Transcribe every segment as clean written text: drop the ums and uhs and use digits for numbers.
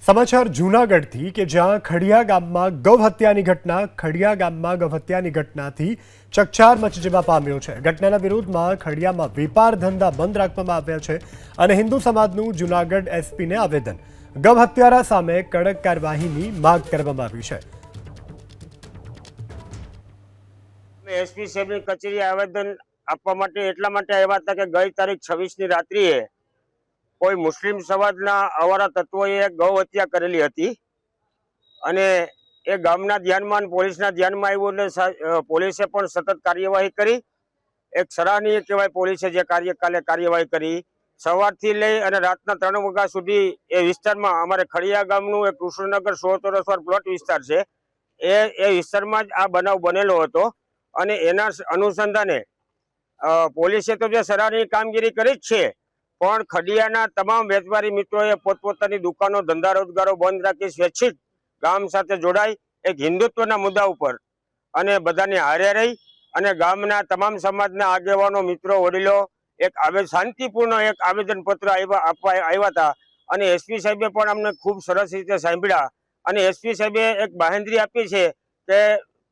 સમાચાર જૂનાગઢથી કે જ્યાં ખડિયા ગામમાં ગૌહત્યાની ઘટનાથી ચકચાર મચી જવા પામ્યો છે। ઘટનાના વિરોધમાં ખડિયામાં વેપાર ધંધા બંધ રાખવામાં આવ્યા છે અને હિન્દુ સમાજનું જૂનાગઢ એસપીને આવેદન। ગૌહત્યારા સામે કડક કાર્યવાહીની માંગ કરવામાં આવી છે। એસપી સાહેબની કચેરી આવેદન આપવા માટે એટલા માટે આવ્યા હતા કે ગઈ તારીખ 26ની રાત્રિએ કોઈ મુસ્લિમ સમાજના અવારા તત્વોએ ગૌ હત્યા કરેલી હતી અને એ ગામના ધ્યાનમાં પોલીસના ધ્યાનમાં આવ્યું એટલે પોલીસે પણ સતત કાર્યવાહી કરી। એક સરાહનીય કહેવાય પોલીસે જે કાર્યવાહી કરી। સવારથી લઈ અને રાતના 3 વાગ્યા સુધી એ વિસ્તારમાં અમારે ખડિયા ગામનું એક કૃષ્ણનગર 16 ચોરસવાર પ્લોટ વિસ્તાર છે એ વિસ્તારમાં જ આ બનાવ બનેલો હતો અને એના અનુસંધાને પોલીસે તો જે સરાહનીય કામગીરી કરી જ છે પણ ખડિયાના તમામ વેપારી મિત્રોએ પોતપોતાની દુકાનો ધંધા રોજગારો બંધ રાખી સ્વૈચ્છિક ગામ સાથે જોડાઈ એક હિન્દુત્વના મુદ્દા ઉપર અને બધાને હારે રહી અને ગામના તમામ સમાજના આગેવાનો મિત્રો વડીલો એક શાંતિપૂર્ણ એક આવેદનપત્ર આપવા આવ્યા હતા અને એસપી સાહેબે પણ અમને ખૂબ સરસ રીતે સાંભળ્યા અને એસપી સાહેબે એક બાહેંધરી આપી છે કે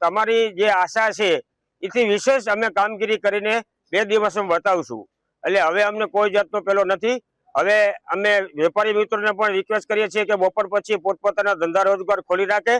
તમારી જે આશા છે એથી વિશેષ અમે કામગીરી કરીને 2 દિવસમાં બતાવશું। એટલે હવે અમને કોઈ જાતનો પેલો નથી। હવે અમે વેપારી મિત્રોને પણ રિક્વેસ્ટ કરીએ છીએ કે બપોર પછી પોતપોતાના ધંધા રોજગાર ખોલી રાખે